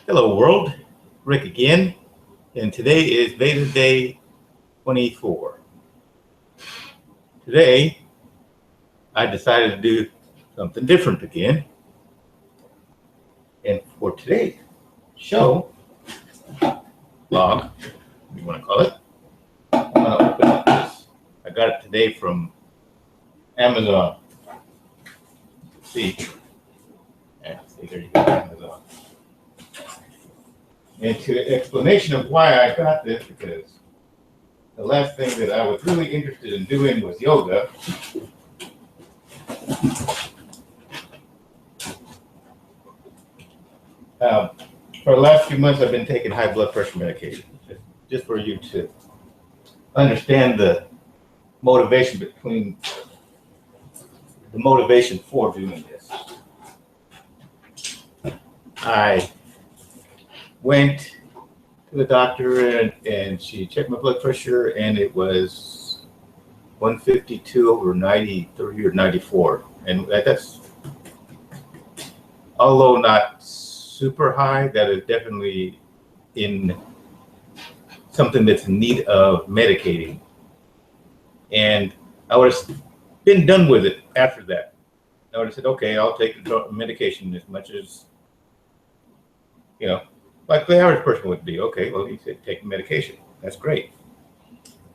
Hello world, Rick again, and today is Veda Day 24. Today, I decided to do something different again, and for today's show, vlog, you want to call it, I'm going to open up this. I got it today from Amazon. Let's see, there you go, Amazon. And to the explanation of why I got this, because the last thing that I was really interested in doing was yoga. For the last few months, I've been taking high blood pressure medication, just for you to understand the motivation for doing this. I went to the doctor and she checked my blood pressure, and it was 152/93 or 94. And that's, although not super high, that is definitely in something that's in need of medicating. And I would have been done with it after that. I would have said, okay, I'll take the medication as much as, like the average person would be. Okay, well, he said take medication. That's great.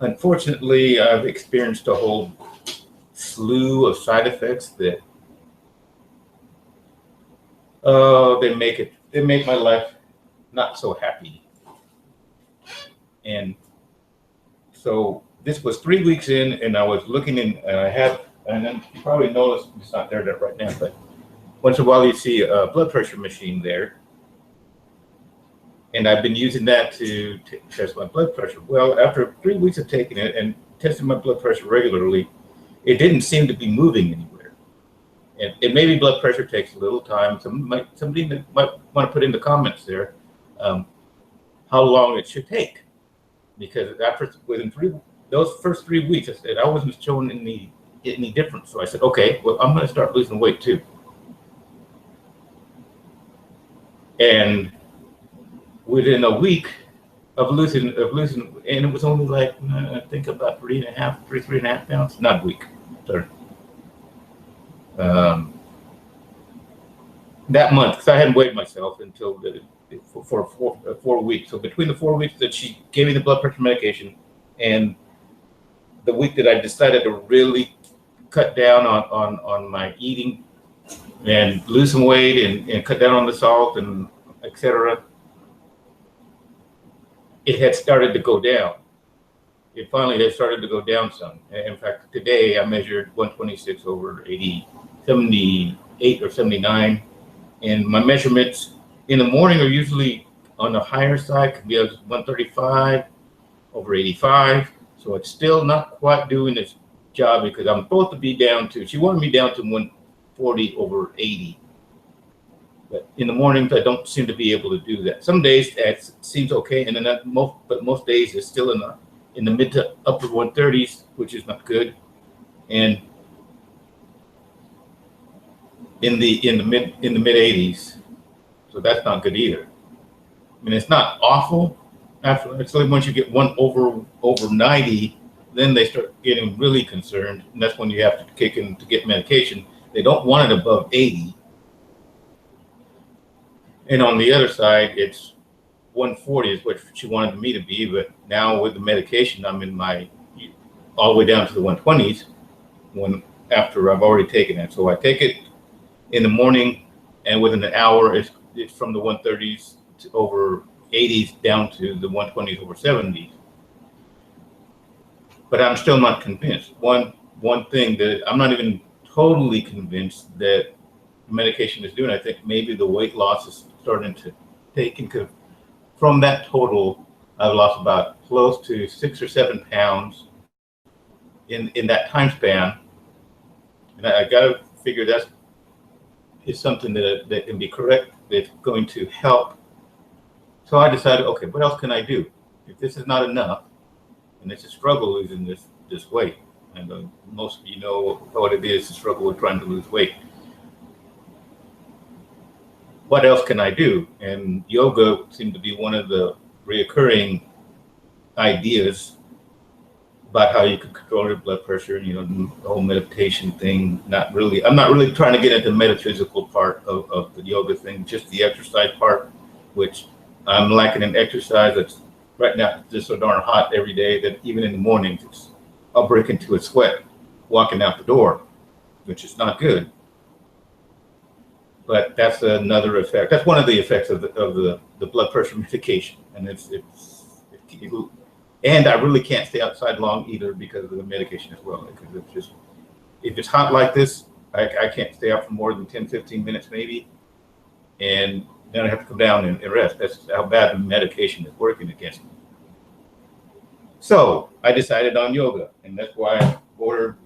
Unfortunately, I've experienced a whole slew of side effects that they make my life not so happy. And so this was 3 weeks in, and I was looking in, and then you probably noticed it's not there right now, but once in a while you see a blood pressure machine there. And I've been using that to test my blood pressure. Well, after 3 weeks of taking it and testing my blood pressure regularly, it didn't seem to be moving anywhere. And maybe blood pressure takes a little time. Somebody might want to put in the comments there how long it should take. Because within those first 3 weeks, I said I wasn't showing any difference. So I said, okay, well, I'm going to start losing weight too. And within a week of losing, and it was only like, I think about 3.5 pounds, not a week, sorry. That month, because I hadn't weighed myself until for 4 weeks. So between the 4 weeks that she gave me the blood pressure medication and the week that I decided to really cut down on my eating and lose some weight and cut down on the salt and etc., it had started to go down. It finally had started to go down some. In fact, today I measured 126/78 or 79. And my measurements in the morning are usually on the higher side, could be 135/85. So it's still not quite doing its job, because I'm supposed to be down to, she wanted me down to 140/80. But in the mornings, I don't seem to be able to do that. Some days it seems okay, and then but most days it's still in the mid to upper 130s, which is not good, and in the mid 80s, so that's not good either. I mean, it's not awful. Actually, once you get one over 90, then they start getting really concerned, and that's when you have to kick in to get medication. They don't want it above 80. And on the other side, it's 140 is what she wanted me to be. But now with the medication, I'm in all the way down to the 120s after I've already taken it. So I take it in the morning, and within an hour, it's from the 130s to over 80s down to the 120s over 70s. But I'm still not convinced. One thing that I'm not even totally convinced that medication is doing, I think maybe the weight loss is starting to take into, from that total, I've lost about close to 6 or 7 pounds in that time span. And I got to figure that is something that can be correct, that's going to help. So I decided, okay, what else can I do? If this is not enough, and it's a struggle losing this weight, and most of you know what it is to struggle with trying to lose weight. what else can I do? And yoga seemed to be one of the reoccurring ideas about how you can control your blood pressure, and, you know, the whole meditation thing. I'm not really trying to get into the metaphysical part of the yoga thing, just the exercise part, which I'm lacking in exercise. That's right now just so darn hot every day that even in the mornings, I'll break into a sweat walking out the door, which is not good. But that's another effect. That's one of the effects of the blood pressure medication, and and I really can't stay outside long either because of the medication as well. Because it's just, if it's hot like this, I can't stay out for more than 10, 15 minutes maybe, and then I have to come down and rest. That's how bad the medication is working against me. So I decided on yoga, and that's why I ordered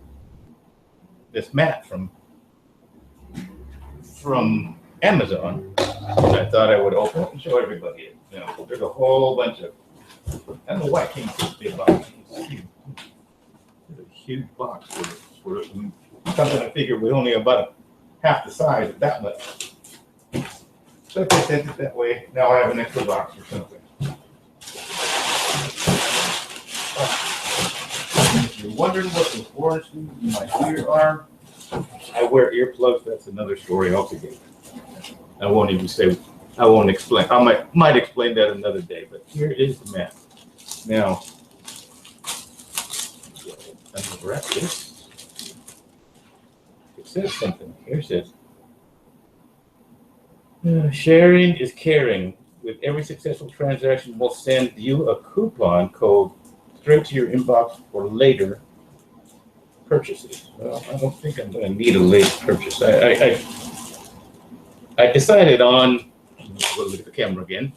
this mat from Amazon. And I thought I would open it and show everybody it. You know, there's a whole bunch of, I don't know why it came in this big box. It's huge. It's a huge box for something I figured was only about half the size of that much. So if I sent it that way, now I have an extra box or something. If you're wondering what the orange things in my ear are, I wear earplugs. That's another story altogether. I won't explain. I might explain that another day, but here is the map. Now, unwrap this. It says something. Here it says, sharing is caring. With every successful transaction, we'll send you a coupon code straight to your inbox for later purchases. Well, I don't think I'm going to need a late purchase. I decided on, look at the camera again.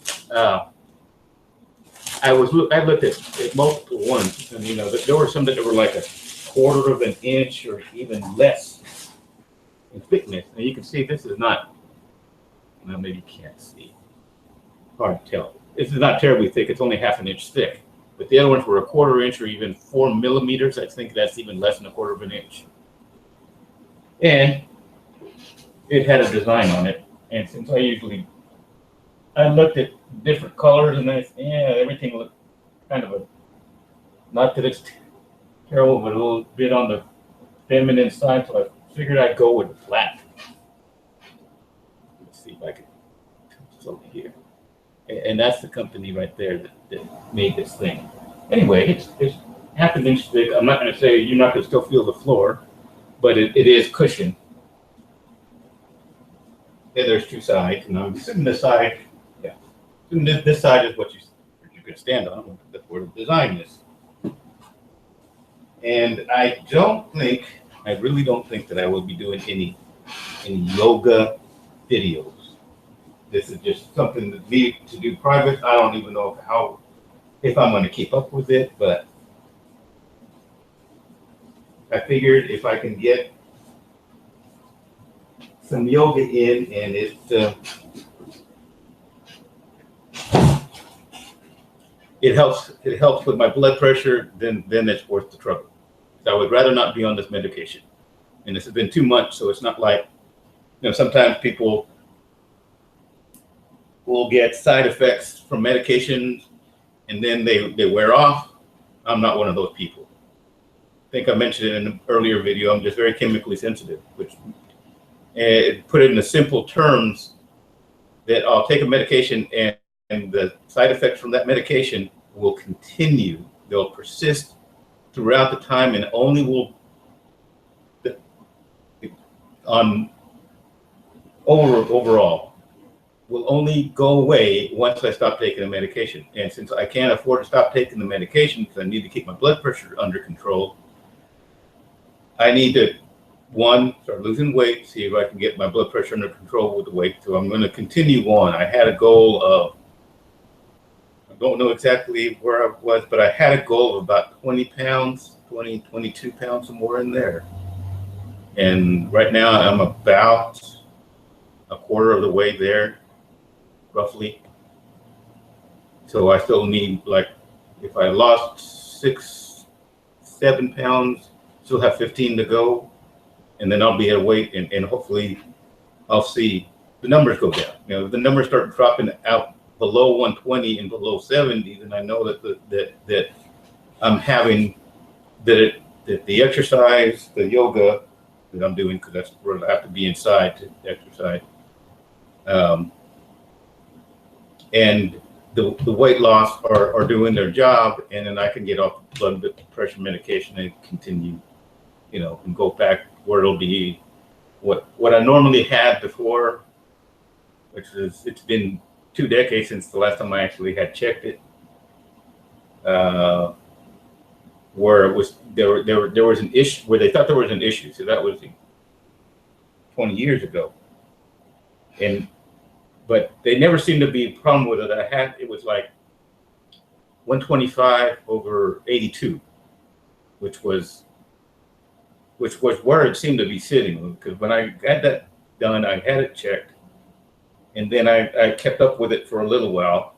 I looked at multiple ones, and you know, there were some that were like a quarter of an inch or even less in thickness. And you can see this is not, well, maybe you can't see. Hard to tell. This is not terribly thick. It's only half an inch thick. But the other ones were a quarter inch or even 4 millimeters. I think that's even less than a quarter of an inch. And it had a design on it. And since I looked at different colors, and everything looked kind of not that it's terrible, but a little bit on the feminine side. So I figured I'd go with black. Let's see if I can put this over here. And that's the company right there that made this thing. Anyway, it's half an inch thick. I'm not going to say you're not going to still feel the floor, but it is cushioned. Yeah, there's two sides, and I'm sitting this side. Yeah, this side is what you can stand on. That's where the design is. And I really don't think that I will be doing any yoga videos. This is just something that me to do private. I don't even know if I'm going to keep up with it, but I figured if I can get some yoga in, and it helps with my blood pressure, then it's worth the trouble. So I would rather not be on this medication. And this has been 2 months, so it's not like, you know, sometimes people will get side effects from medications and then they wear off. I'm not one of those people. I think I mentioned it in an earlier video. I'm just very chemically sensitive, which put it in the simple terms that I'll take a medication and the side effects from that medication will continue. They'll persist throughout the time, and only will overall will only go away once I stop taking the medication. And since I can't afford to stop taking the medication because I need to keep my blood pressure under control, I need to, one, start losing weight, see if I can get my blood pressure under control with the weight. So I'm going to continue on. I had a goal of, I don't know exactly where I was, but I had a goal of about 20 pounds, 22 pounds, somewhere in there. And right now I'm about a quarter of the way there, roughly. So I still need, like, if I lost 6, 7 pounds, still have 15 to go, and then I'll be at a weight, and hopefully I'll see the numbers go down. You know, if the numbers start dropping out below 120 and below 70, then I know that I'm having that the exercise, the yoga that I'm doing, because that's where I have to be inside to exercise, and the weight loss are doing their job, and then I can get off blood pressure medication and continue, you know, and go back where it'll be what I normally had before, which is, it's been 2 decades since the last time I actually had checked it. Where it was there was an issue where they thought there was an issue, so that was 20 years ago, but they never seemed to be a problem with it. It was like 125 over 82, which was where it seemed to be sitting. Because when I got that done, I had it checked, and then I kept up with it for a little while,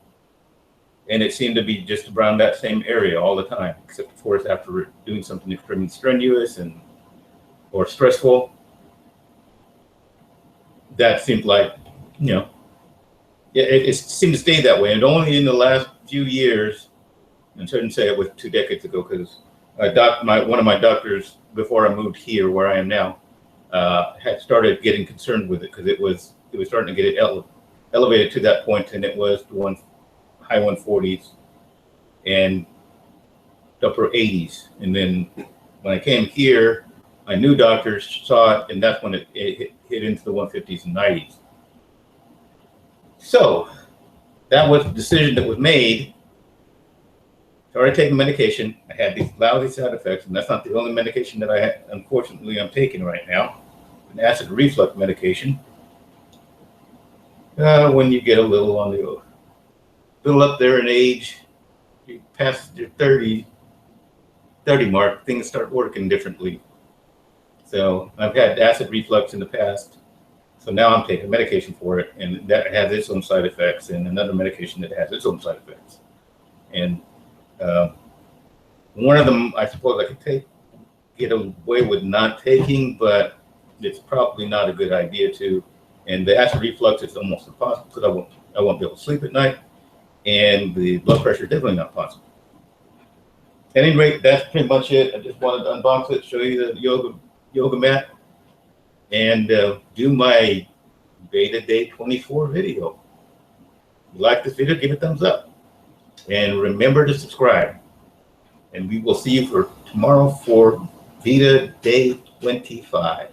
and it seemed to be just around that same area all the time, except of course after doing something extremely strenuous or stressful. That seemed like, you know, it seemed to stay that way. And only in the last few years, and I shouldn't say it was 2 decades ago, because one of my doctors before I moved here where I am now had started getting concerned with it, because it was starting to get elevated to that point, and it was the high 140s and upper 80s. And then when I came here, my new doctors saw it, and that's when it hit into the 150s and 90s. So that was the decision that was made. Started taking medication. I had these lousy side effects, and that's not the only medication that I had. Unfortunately, I'm taking right now, an acid reflux medication. When you get a little up there in age, you pass your 30 mark, things start working differently. So I've had acid reflux in the past, so now I'm taking medication for it, and that has its own side effects, and another medication that has its own side effects. And one of them, I suppose I could get away with not taking, but it's probably not a good idea to. And the acid reflux is almost impossible, because I won't be able to sleep at night, and the blood pressure is definitely not possible. At any rate, that's pretty much it. I just wanted to unbox it, show you the yoga mat, and do my Beta Day 24 video. If you like this video, give it a thumbs up, and remember to subscribe. And we will see you for tomorrow for Beta Day 25.